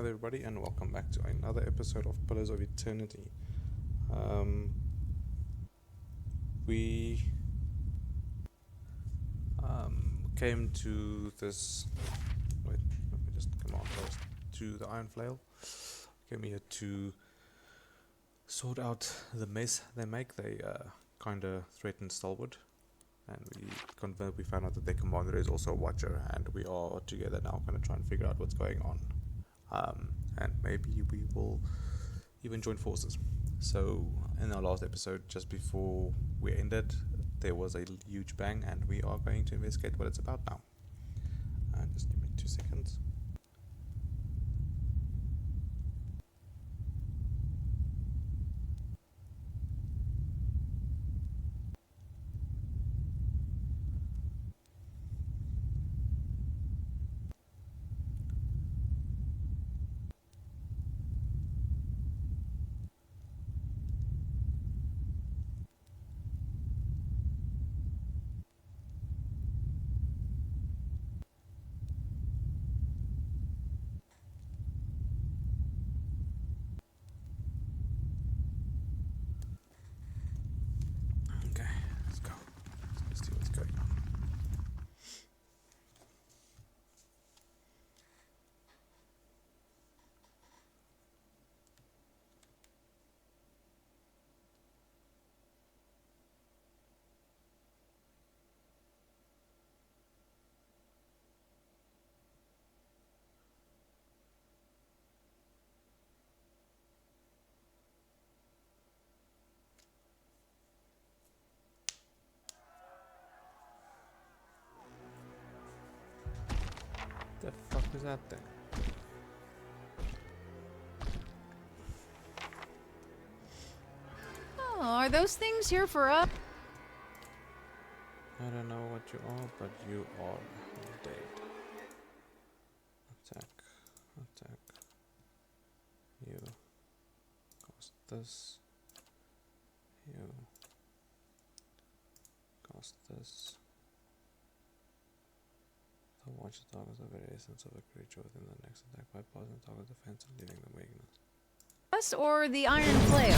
there everybody, and welcome back to another episode of Pillars of Eternity. We came to this, wait, let me just come on first, to the Iron Flail. Came here to sort out the mess they make. They kinda threatened Stalwart, and we found out that their commander is also a watcher, and we are together now gonna try and figure out what's going on. And maybe we will even join forces. So in our last episode, just before we ended, there was a huge bang, and we are going to investigate what it's about now. Just give me 2 seconds. The fuck is that thing? Oh, are those things here for us? I don't know what you are, but you are dead. Attack. You. Cast this. You. Cast this. The watch targets the very essence of a creature within the next attack by pausing the target defense and leaving them weakness. Us or the Iron Flail?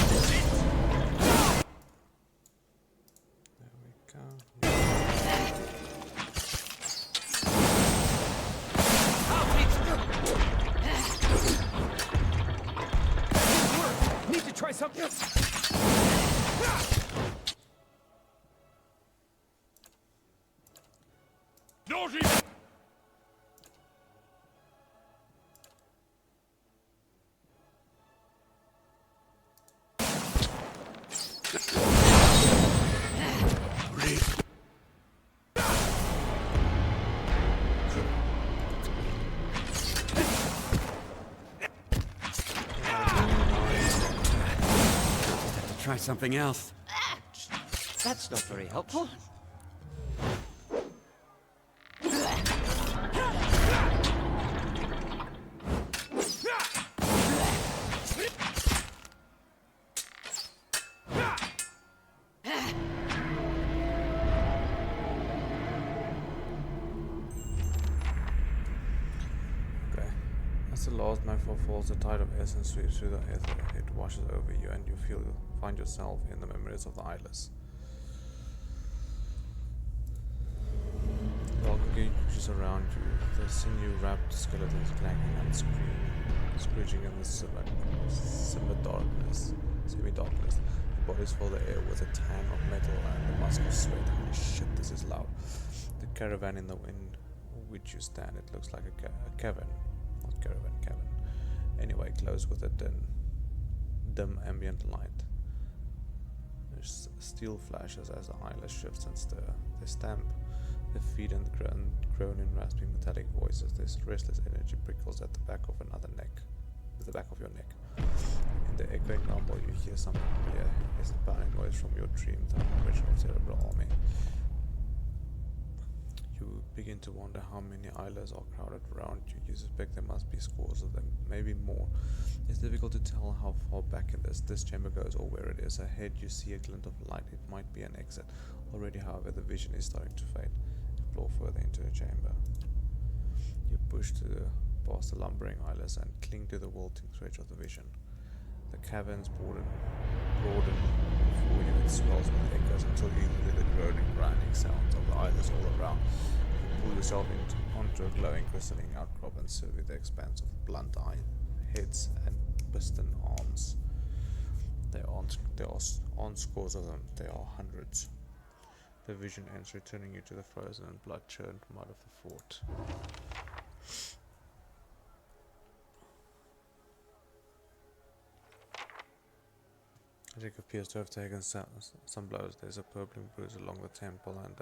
There we go. Need to try something else. Naughty! Try something else. That's not very helpful. Okay. As the last nightfall falls, the tide of essence sweeps through the ether. It washes over you, and you find yourself in the memories of the Eyeless. Dark creatures around you, the sinew-wrapped skeletons clanking and screeching in the semi-darkness. The bodies fill the air with a tang of metal and the musk of sweat. Holy shit, this is loud. The caravan in which you stand, it looks like a cavern. Not caravan, cavern. Anyway, closed with a dim ambient light. There's steel flashes as the Eyeless shifts and stir. They stamp, they feed and groan in rasping metallic voices. This restless energy prickles at the back of your neck. In the echoing rumble, you hear something familiar. It's the pounding noise from your dream, the original cerebral army. You begin to wonder how many Eyeless are crowded around you. You suspect there must be scores of them, maybe more. It's difficult to tell how far back in this chamber goes or where it is. Ahead you see a glint of light. It might be an exit. Already, however, the vision is starting to fade. Explore further into the chamber. You push to the past the lumbering Eyeless and cling to the wilting stretch of the vision. The caverns broaden before you. It swells with echoes until you hear the groaning, grinding sounds of the Eyeless all around. You pull yourself onto a glowing, crystalline outcrop and survey the expanse of blunt eye heads and piston arms. There aren't scores of them, there are hundreds. The vision ends, returning you to the frozen and blood-churned mud of the fort. Jacob appears to have taken some blows. There's a purpling bruise along the temple, and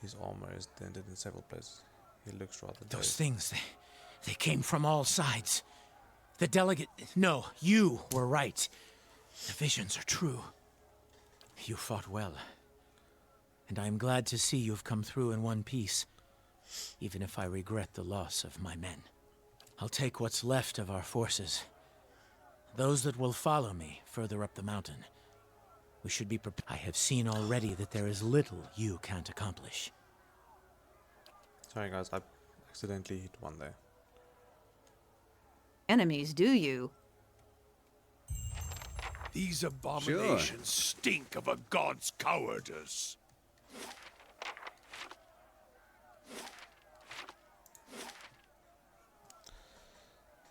his armor is dented in several places. He looks rather Those dazed. things, they came from all sides. The delegate... No, you were right. The visions are true. You fought well. And I am glad to see you've come through in one piece, even if I regret the loss of my men. I'll take what's left of our forces. Those that will follow me further up the mountain. We should be prepared. I have seen already that there is little you can't accomplish. Sorry guys, I accidentally hit one there. Enemies, do you? These abominations stink of a god's cowardice.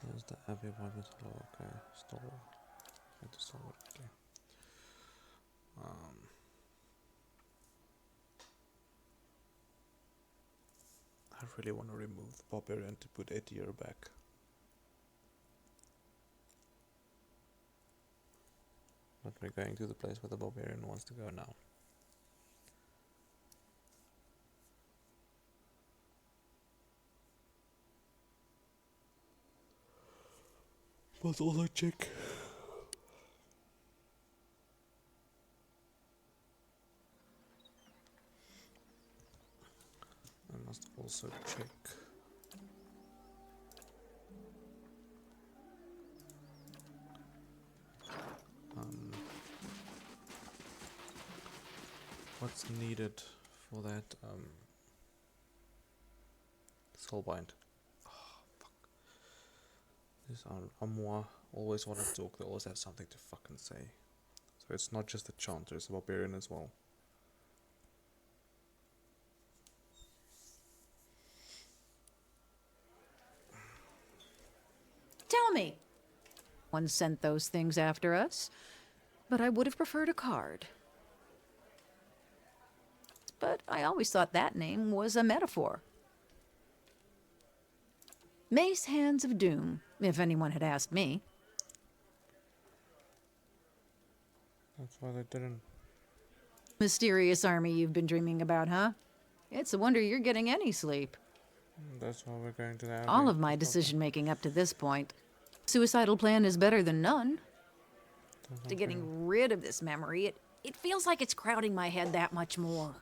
There's the Abbey of Ondra. Oh, okay, store. Need to store it quickly. I really want to remove the barbarian to put Etier back. But we're going to the place where the barbarian wants to go now. But also check. I must also check. What's needed for that soulbind? This Amwa always want to talk, they always have something to fucking say. So it's not just the chanter, it's a barbarian as well. Tell me. One sent those things after us, but I would have preferred a card. But I always thought that name was a metaphor. Mace Hands of Doom, if anyone had asked me. That's why they didn't. Mysterious army you've been dreaming about, huh? It's a wonder you're getting any sleep. That's why we're going to the All Abbey. of my decision-making up to this point. Suicidal plan is better than none. To getting rid of this memory, it feels like it's crowding my head that much more.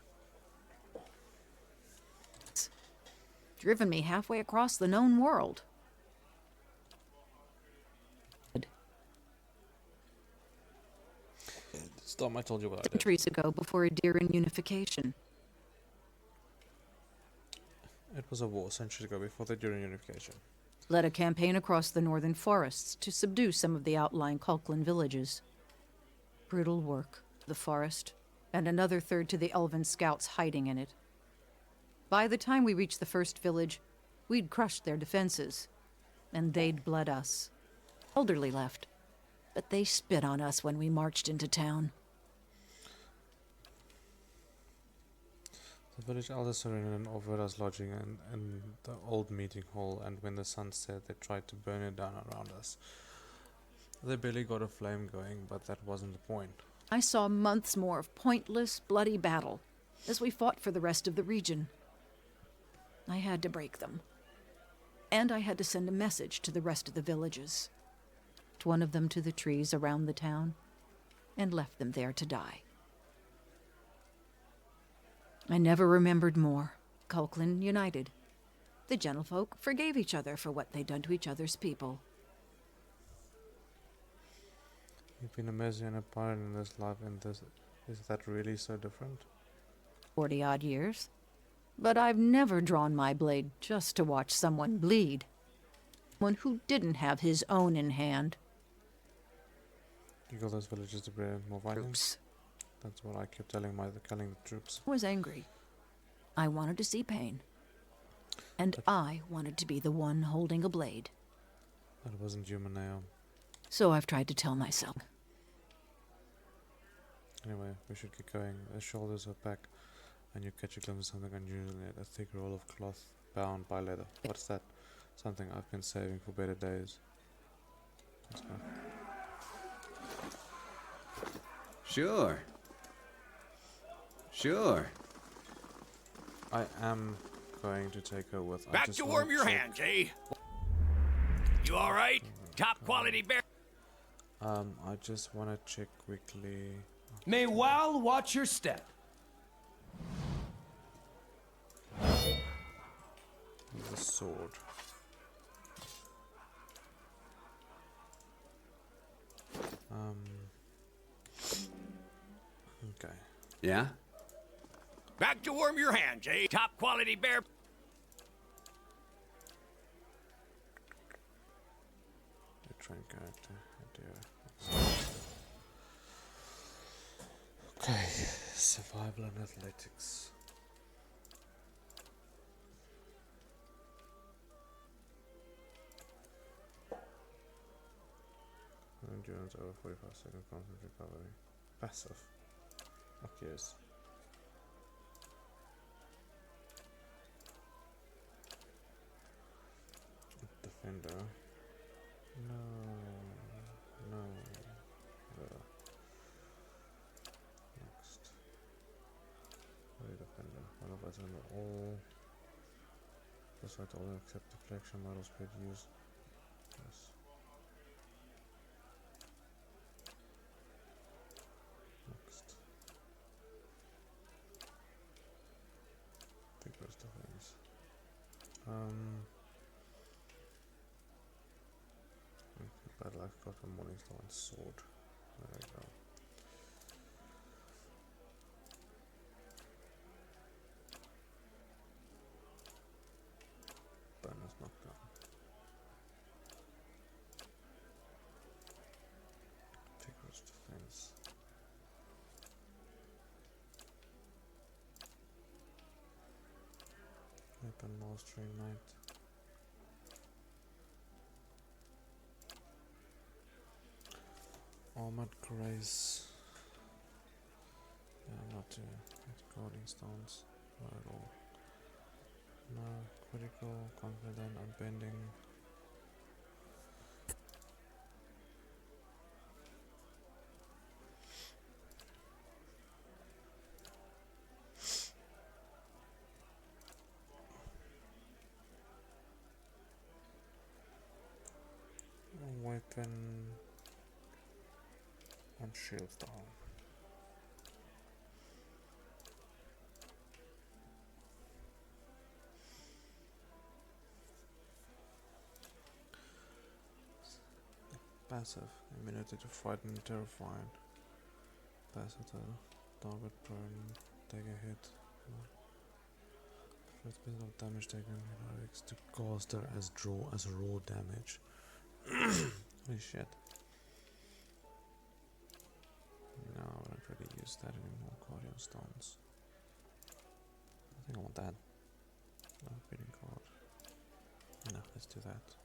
It's driven me halfway across the known world. Stop, I told you what I did. Centuries ago, before Adirian unification. It was a war centuries ago before the During Unification. Led a campaign across the northern forests to subdue some of the outlying Kulklan villages. Brutal work, the forest, and another third to the elven scouts hiding in it. By the time we reached the first village, we'd crushed their defenses, and they'd bled us. Elderly left, but they spit on us when we marched into town. The village elders surrendered and offered us lodging in the old meeting hall, and when the sun set, they tried to burn it down around us. They barely got a flame going, but that wasn't the point. I saw months more of pointless, bloody battle as we fought for the rest of the region. I had to break them. And I had to send a message to the rest of the villages. One of them to the trees around the town, and left them there to die. I never remembered more. Kulklan united. The gentlefolk forgave each other for what they'd done to each other's people. You've been a mercy and a pirate in this life, and this is that really so different? 40-odd years. But I've never drawn my blade just to watch someone bleed. One who didn't have his own in hand. You got those villages to bring more violence? Troops. That's what I kept telling the troops. I was angry. I wanted to see pain. And I wanted to be the one holding a blade. That wasn't human now. So I've tried to tell myself. Anyway, we should get going. The shoulders are back, and you catch a glimpse of something unusual in it. A thick roll of cloth bound by leather. What's that? Something I've been saving for better days. Let's go. Sure. Sure. I am going to take her with. Back to warm your hands, eh? You all right? Top quality bear. I just want to check quickly. May Wal watch your step. The sword. Okay. Yeah? Back to warm your hands, eh? Top quality bear. The train character. Okay. Survival and athletics. Endurance over 45 seconds, constant recovery. Passive. Okay, yes. Defender. No. No. Next. Very defender. One of us in all. Just like all except deflection models could use. Yes. Next. Vigorous defense. Battle I've got a Morningstar and sword. There we go. Bonus knockdown. Vigorous defense. Weapon mastery knight. Armored grace. Yeah, not guarding stones. Not at all. No, critical, confident, unbending. Weapon and shield down. Passive, immunity to frighten and terrifying. Passive to target prone, take a hit. First bit of damage taken directs to caster as raw damage. Holy shit. No, I don't really use that anymore. Guardian stones. I think I want that. No, beating card. No, let's do that.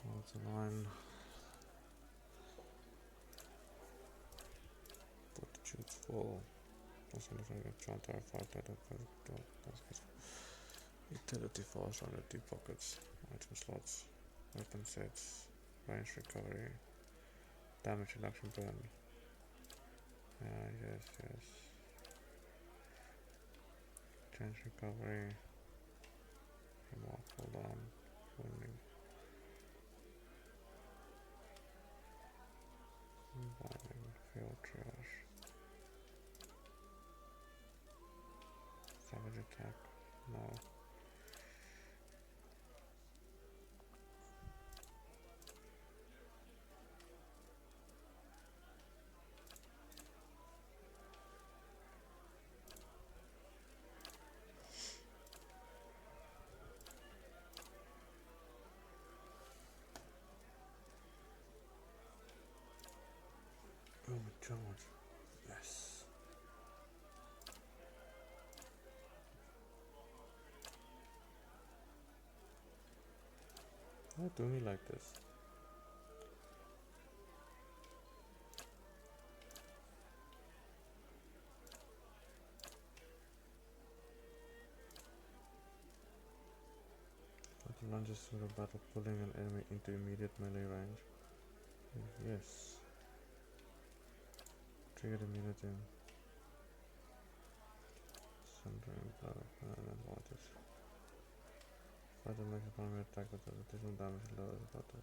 What's the line? Fortitude's full. Also, trying to terrify that. Utility fast under deep pockets. Item slots. Weapon sets. Range recovery. Damage reduction burn. Yes. Change recovery. Remark cooldown. Wounding. Field triage. Charge. Yes. Why do we like this? Battle launches through the battle, pulling an enemy into immediate melee range. Yes. Triggered immunity. Centering advantage. Fighter makes a primary attack that does additional damage low as part of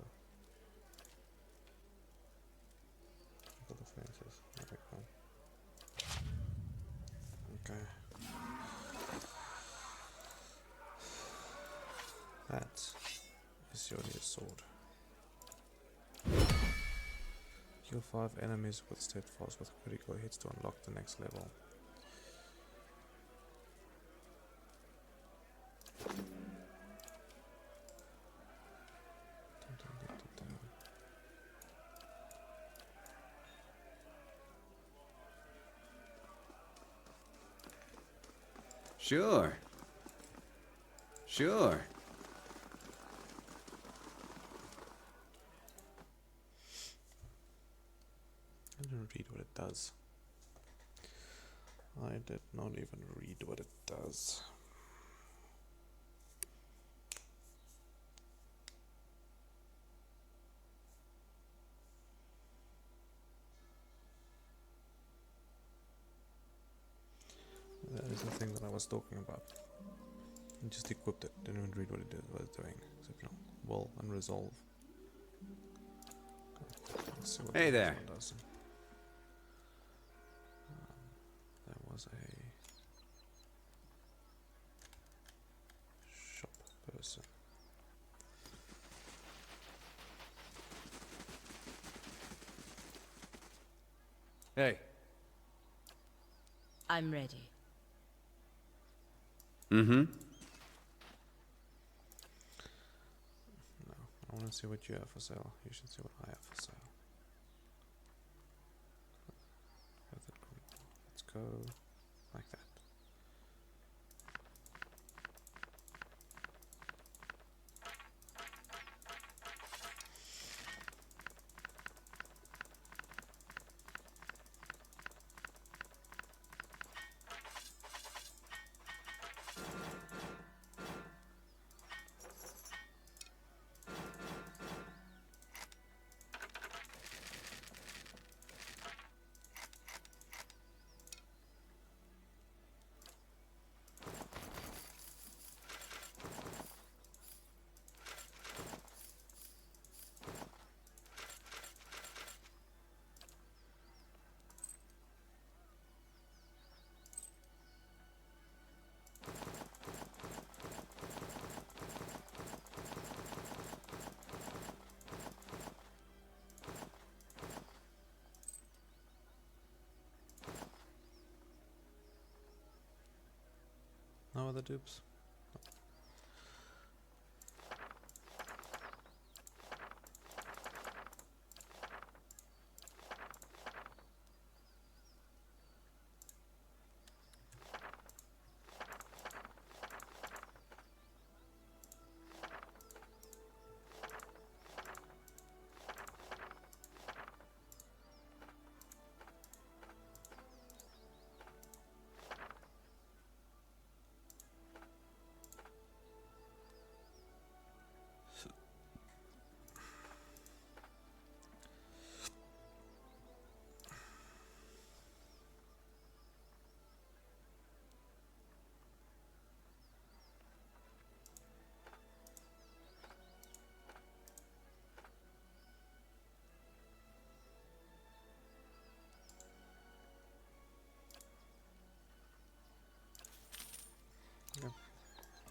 the defenses. Okay, cool. Okay. That is your new sword. Kill 5 enemies with steadfast with critical hits to unlock the next level. Sure. Sure. I didn't read what it does. I did not even read what it does. That is the thing that I was talking about. I just equipped it, didn't even read what it's doing. Except, will and resolve. Let's see what Hey the there. next one does. There was a shop person. Hey, I'm ready. Mm-hmm. No, I want to see what you have for sale. You should see what I have for sale. Let's go like that. No other dupes?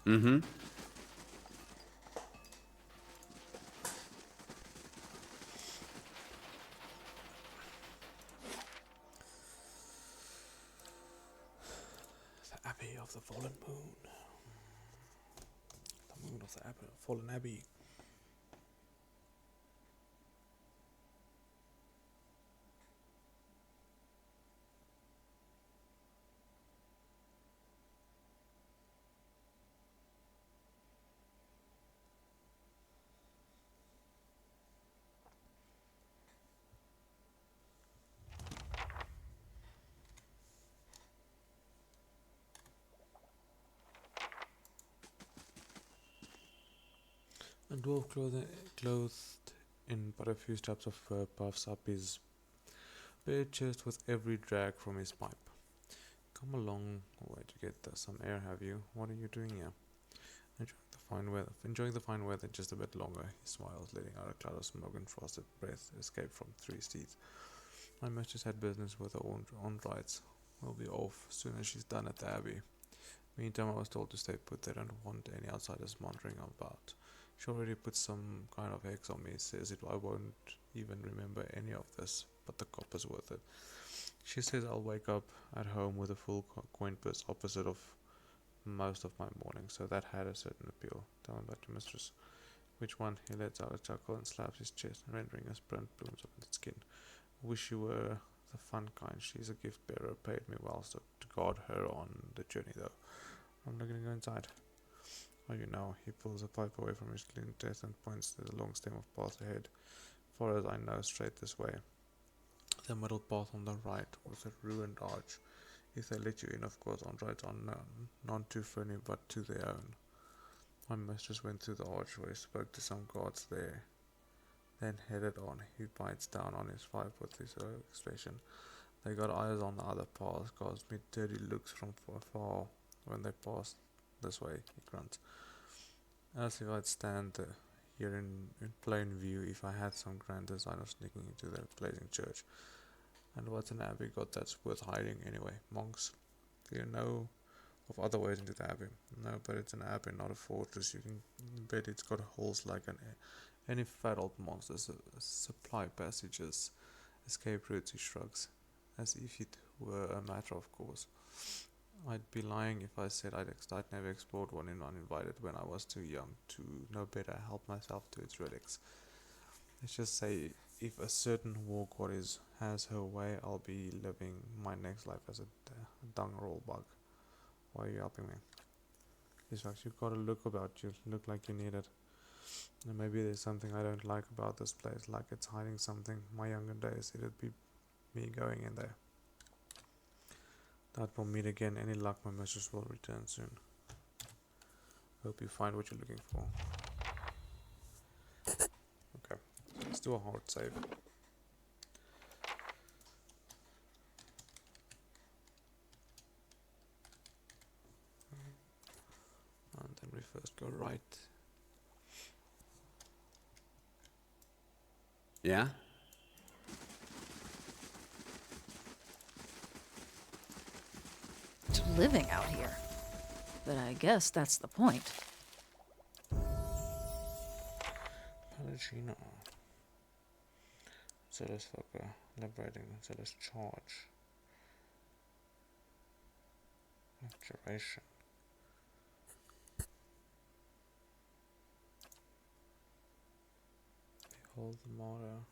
Mm-hmm. The Abbey of the Fallen Moon. The moon of the Fallen Abbey. A dwarf clothed in but a few straps of fur puffs up his bare chest with every drag from his pipe. Come along way to get some air, have you? What are you doing here? Enjoying the fine weather just a bit longer, he smiles, letting out a cloud of smoke and frosted breath escape from through his teeth. My mistress had business with her own rights. We'll be off soon as she's done at the Abbey. Meantime, I was told to stay put. They don't want any outsiders wandering about. She already put some kind of hex on me. Says I won't even remember any of this, but the copper's worth it. She says I'll wake up at home with a full coin purse opposite of most of my mornings, so that had a certain appeal. Tell me about your mistress. Which one? He lets out a chuckle and slaps his chest, rendering a sprint blooms up in the skin. Wish you were the fun kind. She's a gift bearer, paid me well, so to guard her on the journey though. I'm not gonna go inside. Oh, you know, he pulls a pipe away from his clean chest and points to the long stem of path ahead. Far as I know, straight this way. The middle path on the right was a ruined arch. If they let you in, of course, on rights unknown, none too friendly, but to their own. My mistress went through the archway, spoke to some guards there, then headed on. He bites down on his pipe with his expression. They got eyes on the other paths, caused me dirty looks from afar when they passed this way, he grunts. As if I'd stand here in plain view if I had some grand design of sneaking into their blazing church. And what's an abbey got that's worth hiding anyway? Monks? Do you know of other ways into the abbey? No, but it's an abbey, not a fortress. You can bet it's got holes like any fat old monster. Supply passages, escape routes, he shrugs, as if it were a matter of course. I'd be lying if I said I'd never explored one in uninvited when I was too young to know better, help myself to its relics. Let's just say, if a certain war goddess has her way, I'll be living my next life as a dung roll bug. Why are you helping me? He's like, you've got a look about you, look like you need it. And maybe there's something I don't like about this place, like it's hiding something. My younger days, it'd be me going in there. That we'll meet again. Any luck, my mistress will return soon. Hope you find what you're looking for. Okay, let's do a hard save. And then we first go right. Yeah? Living out here. But I guess that's the point. Palagino. Zealous fucker. Liberating. Zealous charge. Abjuration. Behold the martyr.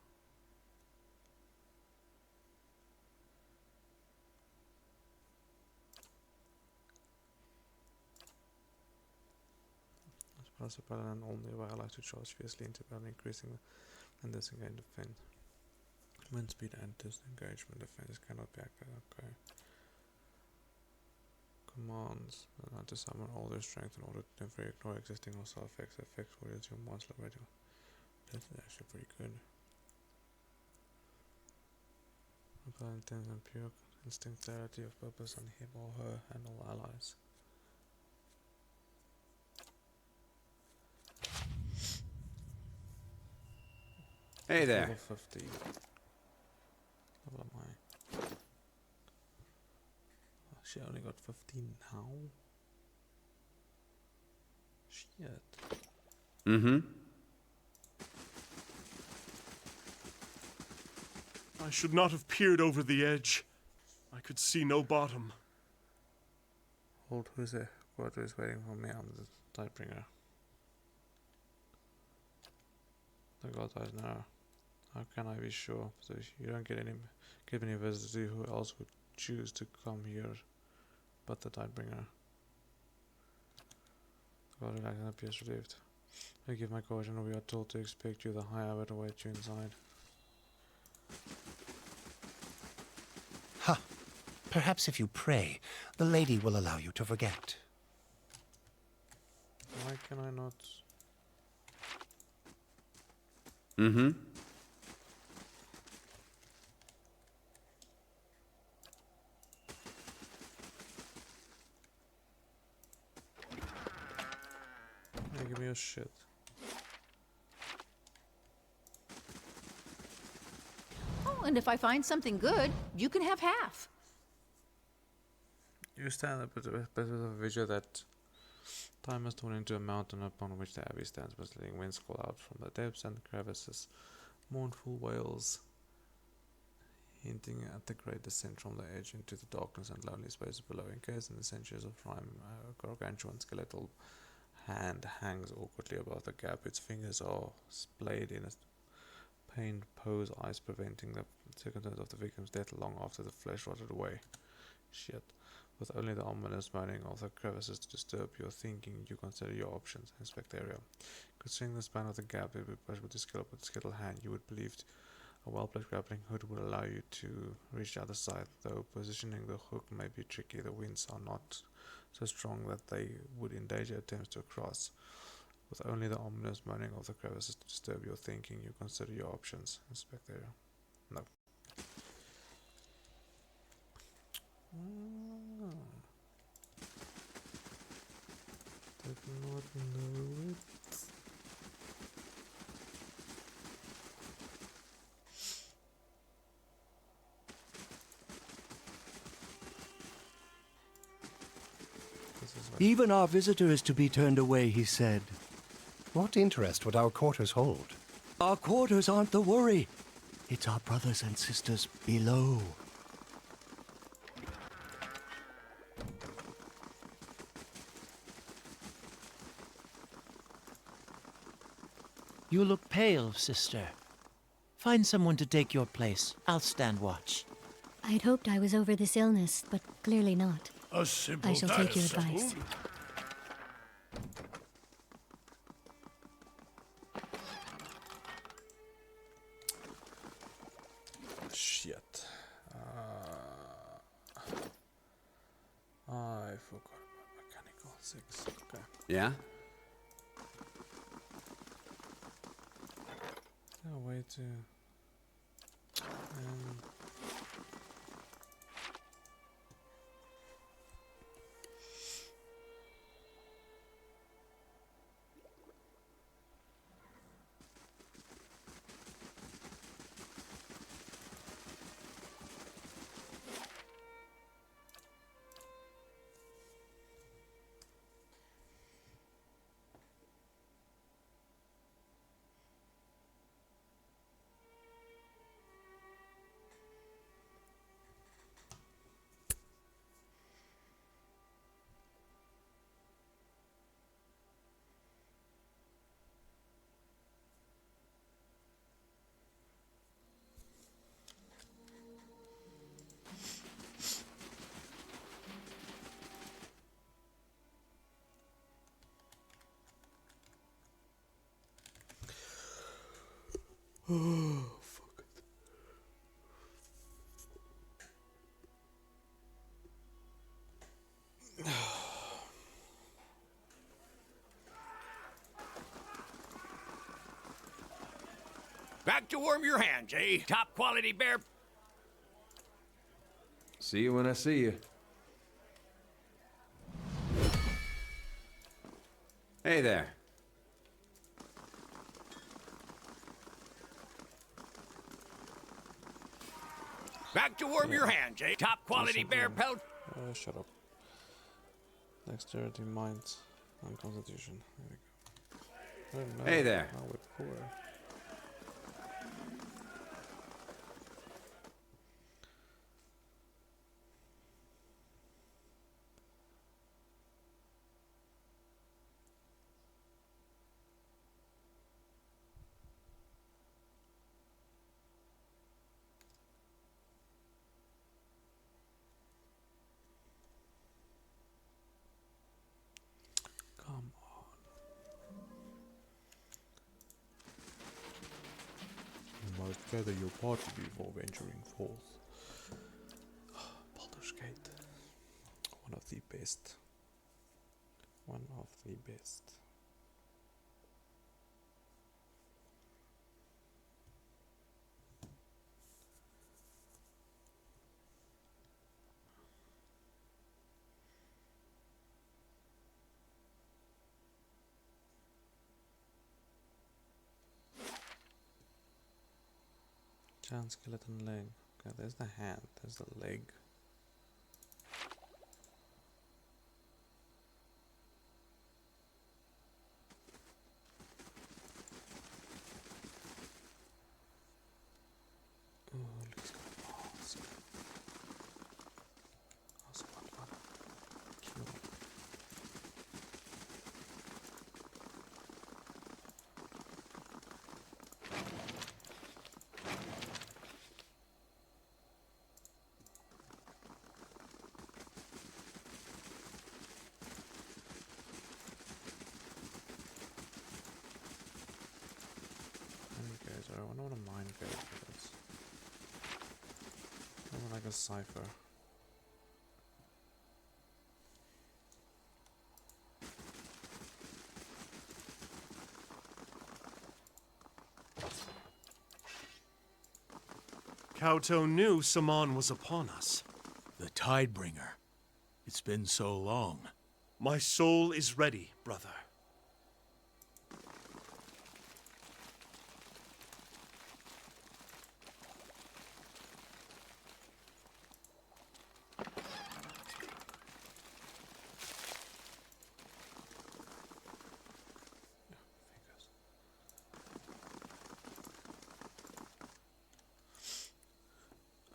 As a paladin, only way I like to charge fiercely into battle, increasing and disengage defense. Wind speed and disengagement defense cannot be activated. Okay. Commands. Not to summon all their strength in order to never ignore existing hostile effects. Effects will use your monster radio. That's actually pretty good. Apply intense and pure instinct clarity of purpose on him or her and all allies. Hey there. Level 50. Level am I? Oh, she only got 15 now? Shit. Mm-hmm. I should not have peered over the edge. I could see no bottom. Hold, who's there? Quarter is waiting for me. I'm the Tidebringer. The god eyes now. How can I be sure? So you don't get any visitors, who else would choose to come here but the Tidebringer? The god relaxed and appears relieved. I give my caution, we are told to expect you. The high abbot awaits you inside. Ha! Perhaps if you pray, the lady will allow you to forget. Why can I not? Mm-hmm. Hey, give me your shit. Oh, and if I find something good, you can have half. You stand a bit of a vision that time has torn into a mountain upon which the abbey stands, but letting winds call out from the depths and crevices, mournful wails hinting at the great descent from the edge into the darkness and lonely spaces below. Encased in the centuries of time, a gargantuan skeletal hand hangs awkwardly above the gap. Its fingers are splayed in a pained pose, eyes preventing the circumstance of the victim's death long after the flesh rotted away. Shit. With only the ominous moaning of the crevices to disturb your thinking, you consider your options. Inspect the area. Considering the span of the gap, it would be possible to scale up with the skeletal hand. You would believe a well-placed grappling hook would allow you to reach the other side, though positioning the hook may be tricky. The winds are not so strong that they would endanger attempts to cross. With only the ominous moaning of the crevices to disturb your thinking, you consider your options. Inspect the area. No. Did not know it. Even our visitor is to be turned away, he said. What interest would our quarters hold? Our quarters aren't the worry. It's our brothers and sisters below. You look pale, sister. Find someone to take your place. I'll stand watch. I'd hoped I was over this illness, but clearly not. A simple I shall take your simple. advice. Shit. I forgot about mechanical 6. Okay. Yeah? No way to. Oh, fuck it. Back to warm your hands, eh? Top quality bear. See you when I see you. Hey there. Back to warm your hands, eh? Top quality bear pelt. Shut up. Dexterity, mind, and constitution. There we go. Oh, no. Hey there. Now we're poor. Come on. You must gather your party before venturing forth. Baldur's Gate. One of the best. One of the best. Giant skeleton leg. Okay, there's the hand, there's the leg. Oh, looks got mask. Also, what? Kill. I wonder what a mine code is. Kind of like a cipher. Kauto knew Saman was upon us. The Tidebringer. It's been so long. My soul is ready, brother.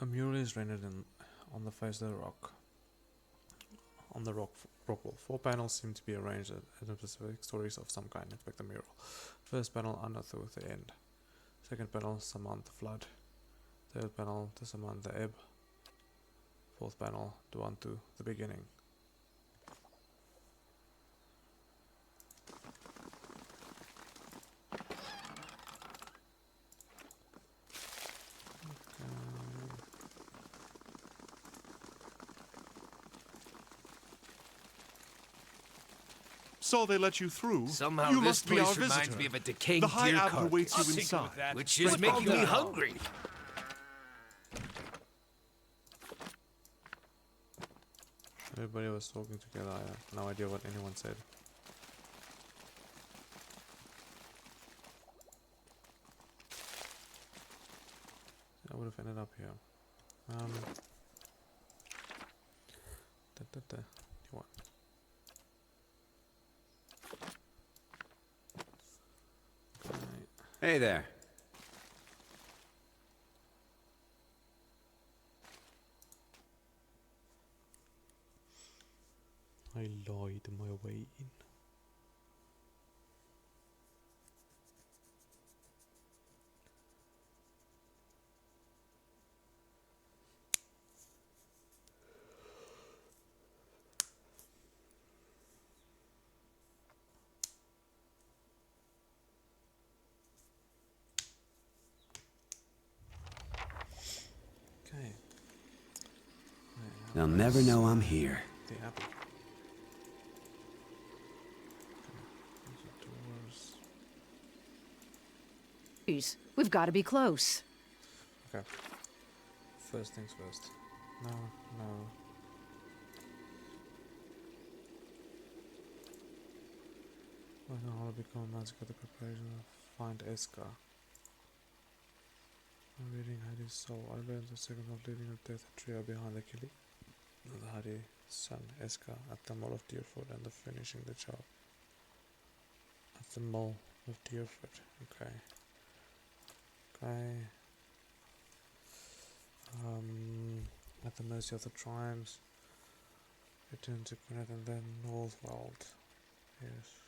A mural is rendered on the face of the rock. On the rock wall. 4 panels seem to be arranged as specific stories of some kind. Inspect the mural. First panel, Undertho with the end. Second panel, Samant the flood. Third panel, to Samant the ebb. Fourth panel, Duantu the beginning. So they let you through. Somehow you this must be our place reminds visitor. me of a decaying The High deer Abbot carcass. awaits you I'll tinker inside. with that. Which is Right making me now. hungry. Everybody was talking together. I have no idea what anyone said. I would have ended up here. You want? Hey there. I lied my way in. Okay. They'll never know I'm here. The Abbey. Those are doors. Jeez, we've got to be close. Okay. First things first. No, no. I know how to become a magic at the preparation of find Eska. I'm reading Hadi's soul. I learned the second of leading a death trio behind the killing of the Hadi son Eska at the Mall of Deerfoot and the finishing the job. At the Mall of Deerfoot. Okay. Okay. At the mercy of the tribes. Return to Gwinnett and then Northwold. Yes.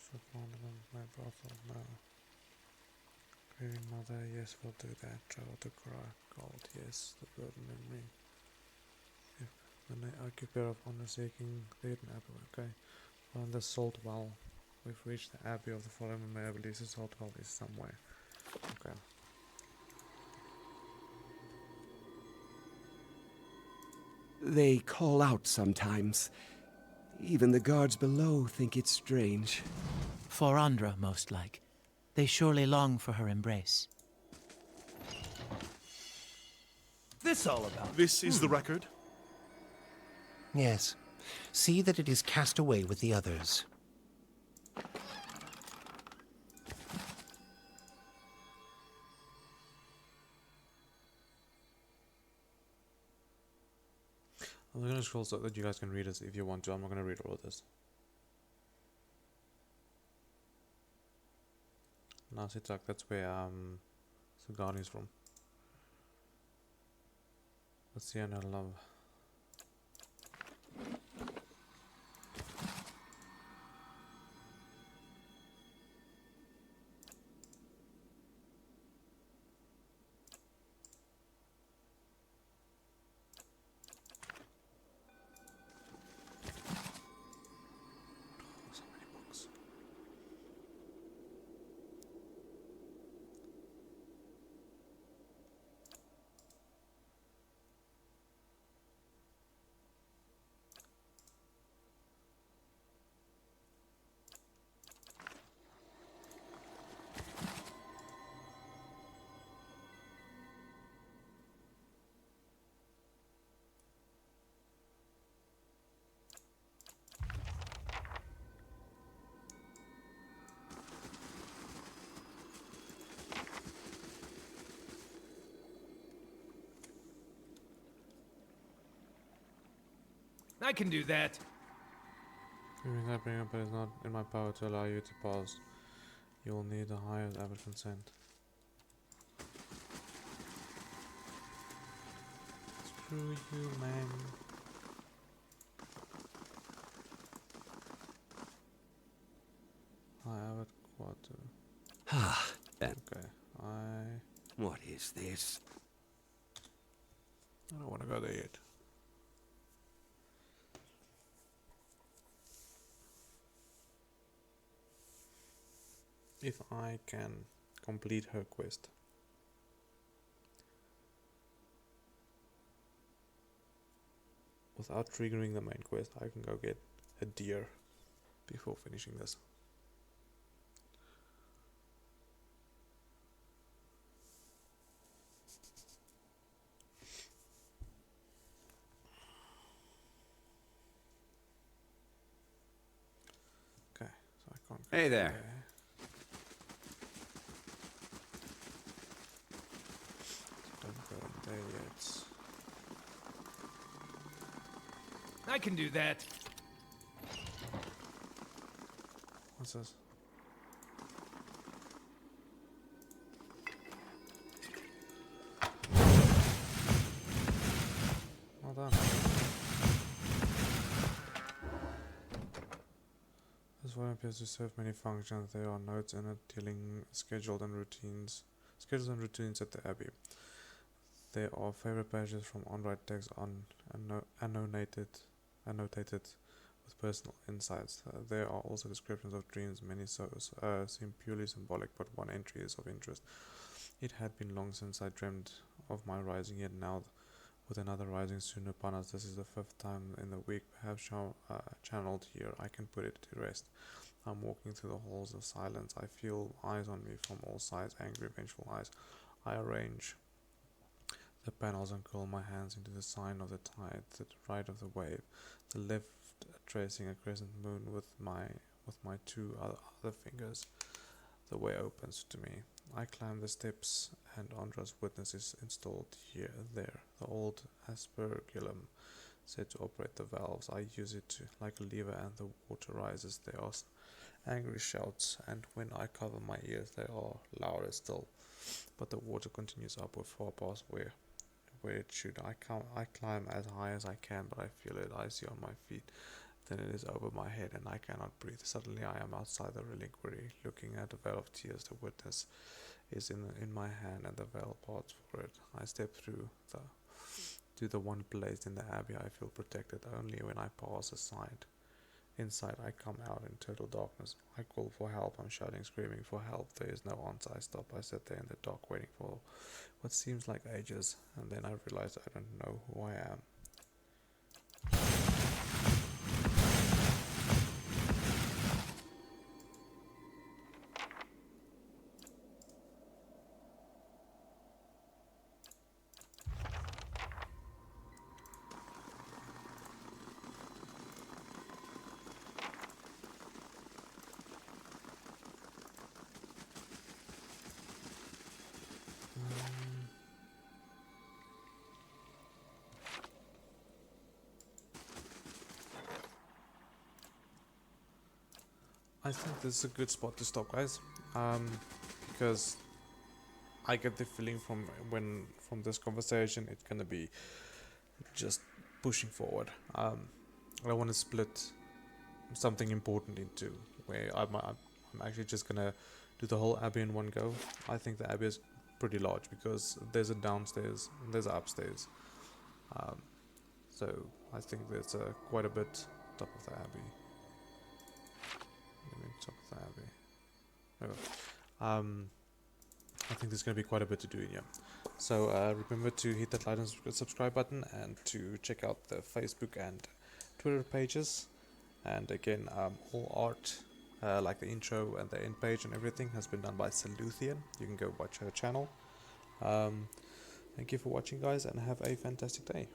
So my brothel, no. Grieving mother, yes, we'll do that. Travel to Gold, yes, the burden memory. If when I occupier of honor seeking the hidden apple, okay. Find the salt well. We've reached the Abbey of the Fallen and I believe the salt well is somewhere. Okay. They call out sometimes. Even the guards below think it's strange. For Ondra, most like. They surely long for her embrace. This all about? This is the record. Yes. See that it is cast away with the others. I'm gonna scroll so that you guys can read this if you want to. I'm not gonna read all of this. Nasitak, that's where Sagani is from. Let's see, and I love. So many books. I can do that. Giving Tidebringer, but it's not in my power to allow you to pause. You will need the higher abbot consent. Screw you, man. High abbot quarter. Ah, then. Okay, I What is this? don't want to go there yet. If I can complete her quest. Without triggering the main quest, I can go get a deer before finishing this. Okay, so I can't go Hey there. Don't go there yet. I can do that. What's this? Well done. This one appears to serve many functions. There are notes in it dealing schedules and routines at the Abbey. There are favorite pages from on-write text annotated with personal insights. There are also descriptions of dreams, many seem purely symbolic, but one entry is of interest. It had been long since I dreamed of my rising, yet now, with another rising soon upon us, this is the 5th time in the week, perhaps channeled here. I can put it to rest. I'm walking through the halls of silence. I feel eyes on me from all sides, angry, vengeful eyes. I arrange the panels and curl my hands into the sign of the tide, the right of the wave, the left tracing a crescent moon with my two other fingers. The way opens to me. I climb the steps, and Ondra's witness is installed there. The old aspergillum said to operate the valves. I use it like a lever, and the water rises. There are angry shouts, and when I cover my ears, they are louder still. But the water continues upward far past where it should. I climb as high as I can, but I feel it icy on my feet. Then it is over my head, and I cannot breathe. Suddenly I am outside the reliquary, looking at the veil of tears. The witness is in my hand, and the veil parts for it. I step through to the one placed in the Abbey. I feel protected only when I pass aside. Inside I come out in total darkness. I call for help. I'm shouting, screaming for help. There is no answer. I stop. I sit there in the dark, waiting for what seems like ages, and then I realize I don't know who I am. I think this is a good spot to stop, guys, because I get the feeling from this conversation it's gonna be just pushing forward. I want to split something important into where I'm actually just gonna do the whole abbey in one go. I think the abbey is pretty large because there's a downstairs and there's an upstairs. So I think there's quite a bit top of the abbey. Top of the abbey. Oh. I think there's going to be quite a bit to do here. So remember to hit that like and subscribe button, and to check out the Facebook and Twitter pages. And again, all art, like the intro and the end page and everything, has been done by Saluthian. You can go watch her channel. Thank you for watching, guys, and have a fantastic day.